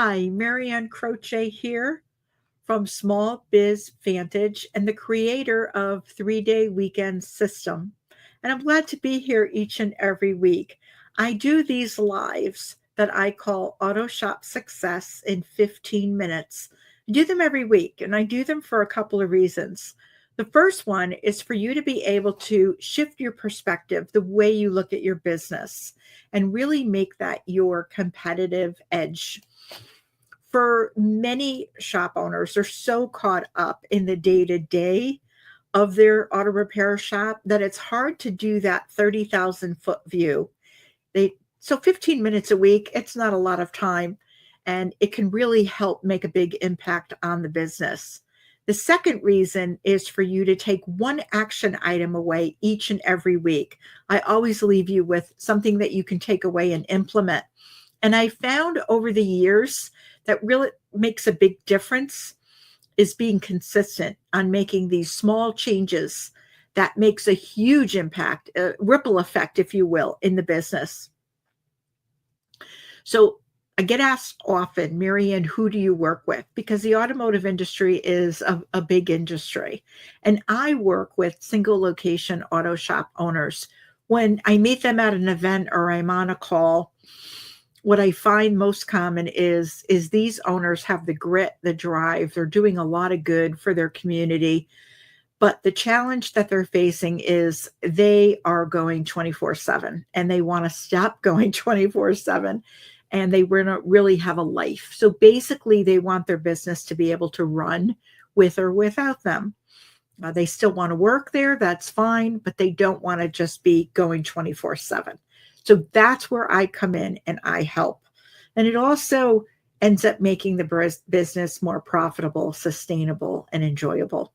Hi, Marianne Croce here from Small Biz Vantage and the creator of 3 Day Weekend System. And I'm glad to be here each and every week. I do these lives that I call Auto Shop Success in 15 minutes. I do them every week, and I do them for a couple of reasons. The first one is for you to be able to shift your perspective, the way you look at your business, and really make that your competitive edge. For many shop owners, they're so caught up in the day to day of their auto repair shop that it's hard to do that 30,000-foot view. So 15 minutes a week, it's not a lot of time, and it can really help make a big impact on the business. The second reason is for you to take one action item away each and every week. I always leave you with something that you can take away and implement. And I found over the years that really makes a big difference is being consistent on making these small changes that makes a huge impact, a ripple effect, if you will, in the business. So I get asked often, Marianne, who do you work with? Because the automotive industry is a big industry. And I work with single location auto shop owners. When I meet them at an event or I'm on a call, what I find most common is these owners have the grit, the drive. They're doing a lot of good for their community. But the challenge that they're facing is they are going 24/7 and they want to stop going 24/7 and they want to really have a life. So basically, they want their business to be able to run with or without them. They still want to work there, that's fine, but they don't want to just be going 24/7. So that's where I come in and I help. And it also ends up making the business more profitable, sustainable, and enjoyable.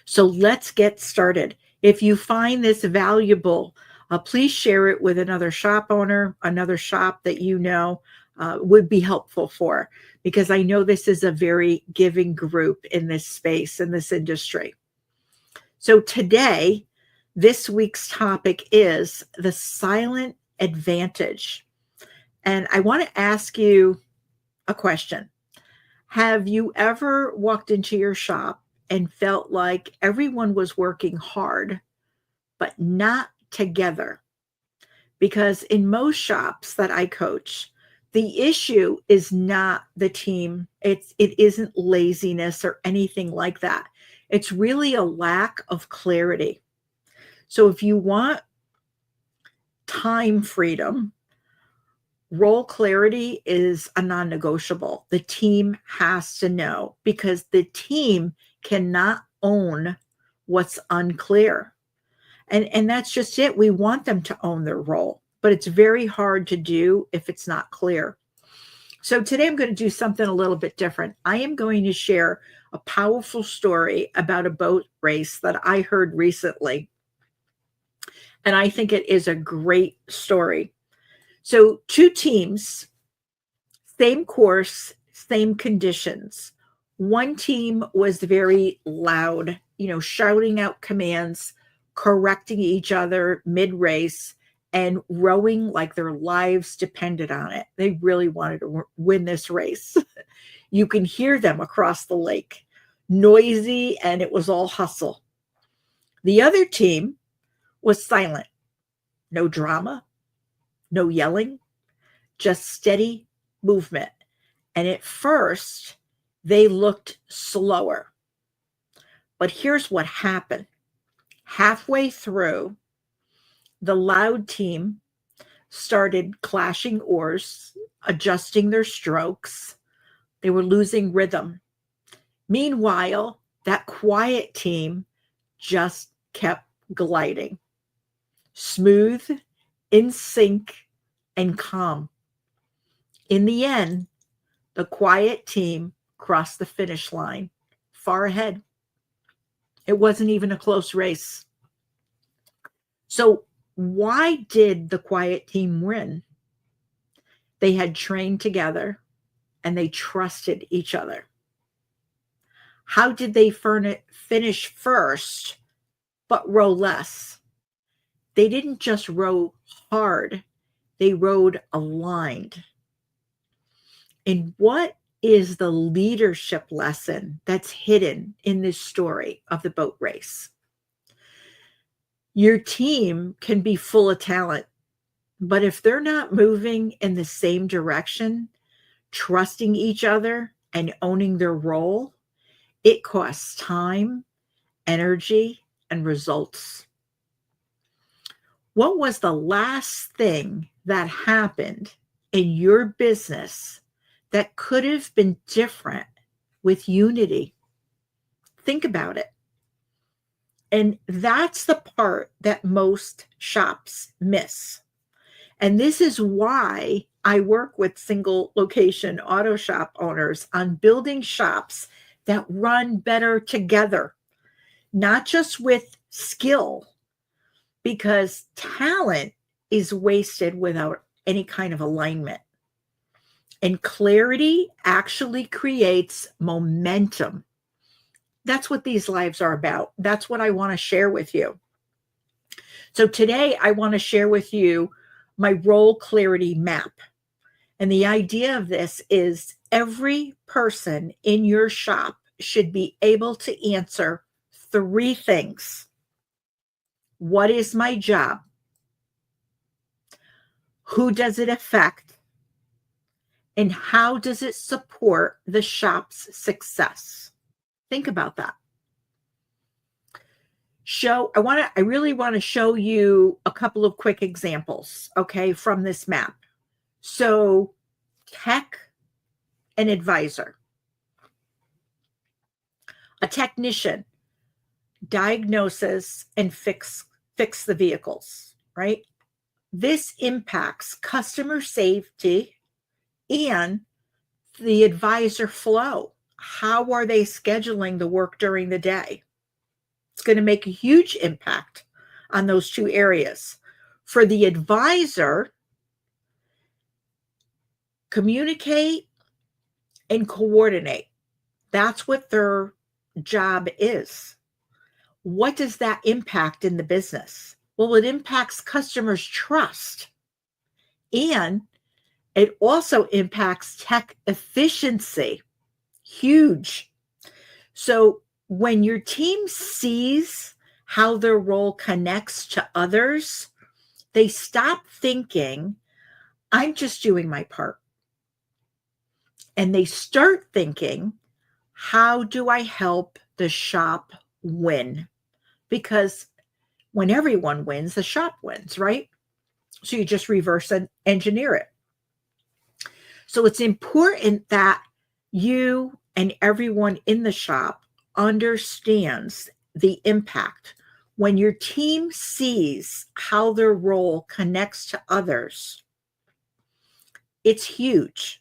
So let's get started. If you find this valuable, please share it with another shop owner, another shop that you know would be helpful for, because I know this is a very giving group in this space, in this industry. So today, this week's topic is the silent advantage. And I want to ask you a question. Have you ever walked into your shop and felt like everyone was working hard, but not together? Because in most shops that I coach, the issue is not the team. It isn't laziness or anything like that. It's really a lack of clarity. So if you want time freedom, role clarity is a non-negotiable. The team has to know, because the team cannot own what's unclear. And that's just it. We want them to own their role, but it's very hard to do if it's not clear. So today I'm going to do something a little bit different. I am going to share a powerful story about a boat race that I heard recently. And I think it is a great story. So two teams, same course, same conditions. One team was very loud, shouting out commands, correcting each other mid-race, and rowing like their lives depended on it. They really wanted to win this race. You can hear them across the lake, noisy, and it was all hustle. The other team was silent. No drama, no yelling, just steady movement. And at first, they looked slower. But here's what happened. Halfway through, the loud team started clashing oars, adjusting their strokes. They were losing rhythm. Meanwhile, that quiet team just kept gliding, smooth, in sync, and calm. In the end, the quiet team crossed the finish line far ahead. It wasn't even a close race. So why did the quiet team win? They had trained together and they trusted each other. How did they finish first but row less? They didn't just row hard, they rowed aligned. And what is the leadership lesson that's hidden in this story of the boat race? Your team can be full of talent, but if they're not moving in the same direction, trusting each other, and owning their role, it costs time, energy, and results. What was the last thing that happened in your business that could have been different with unity? Think about it. And that's the part that most shops miss. And this is why I work with single location auto shop owners on building shops that run better together, not just with skill, because talent is wasted without any kind of alignment. And clarity actually creates momentum. That's what these lives are about. That's what I want to share with you. So today I want to share with you my role clarity map. And the idea of this is every person in your shop should be able to answer 3 things. What is my job? Who does it affect? And how does it support the shop's success? Think about that. I really want to show you a couple of quick examples, okay, from this map. So, tech and advisor. A technician diagnoses and fix the vehicles, right? This impacts customer safety and the advisor flow. How are they scheduling the work during the day? It's going to make a huge impact on those 2 areas. For the advisor, communicate and coordinate. That's what their job is. What does that impact in the business? Well, it impacts customers' trust, and it also impacts tech efficiency. Huge. So when your team sees how their role connects to others, they stop thinking, I'm just doing my part. And they start thinking, how do I help the shop win? Because when everyone wins, the shop wins, right? So you just reverse and engineer it. So it's important that you and everyone in the shop understands the impact. When your team sees how their role connects to others, it's huge.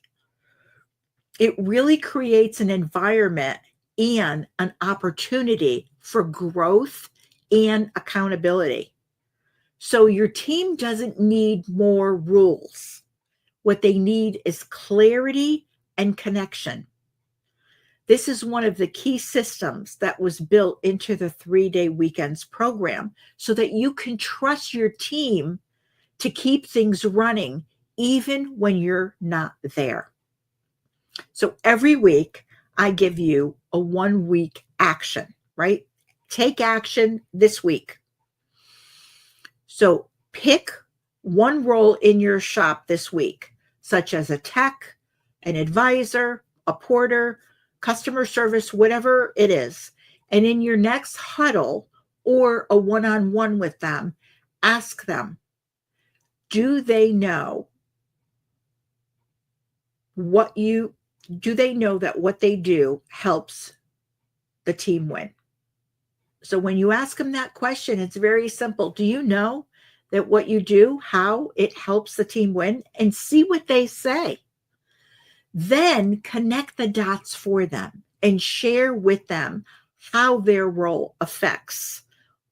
It really creates an environment and an opportunity for growth and accountability. So your team doesn't need more rules. What they need is clarity and connection. This is one of the key systems that was built into the 3-day weekends program so that you can trust your team to keep things running even when you're not there. So every week I give you a 1-week action, right? Take action this week. So pick one role in your shop this week, such as a tech, an advisor, a porter, customer service, whatever it is. And in your next huddle or a one-on-one with them, ask them, do they know that what they do helps the team win? So when you ask them that question, it's very simple. Do you know that what you do, how it helps the team win? And see what they say. Then connect the dots for them and share with them how their role affects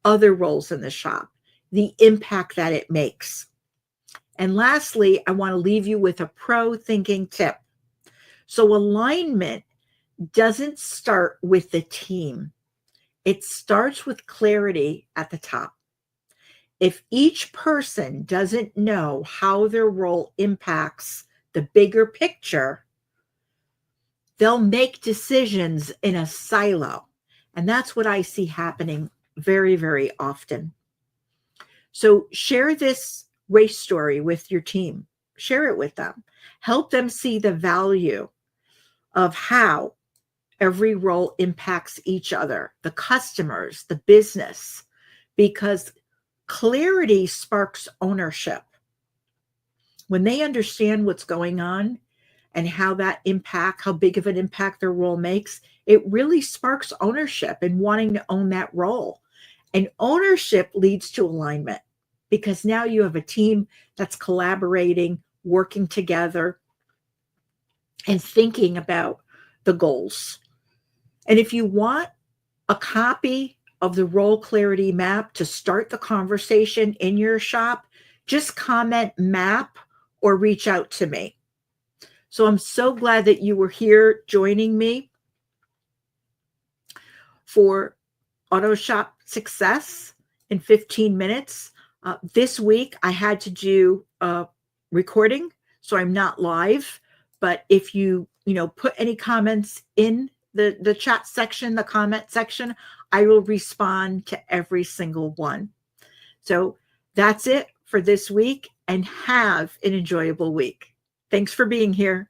other roles in the shop, the impact that it makes. And lastly, I want to leave you with a pro thinking tip. So alignment doesn't start with the team. It starts with clarity at the top. If each person doesn't know how their role impacts the bigger picture, they'll make decisions in a silo. And that's what I see happening very, very often. So share this race story with your team. Share it with them. Help them see the value of how every role impacts each other, the customers, the business, because clarity sparks ownership. When they understand what's going on and how big of an impact their role makes, it really sparks ownership and wanting to own that role. And ownership leads to alignment because now you have a team that's collaborating, working together, and thinking about the goals. And if you want a copy of the role clarity map to start the conversation in your shop, just comment map or reach out to me. So I'm so glad that you were here joining me for Auto Shop Success in 15 minutes. This week I had to do a recording, so I'm not live. But if you put any comments in the chat section, the comment section, I will respond to every single one. So that's it for this week, and have an enjoyable week. Thanks for being here.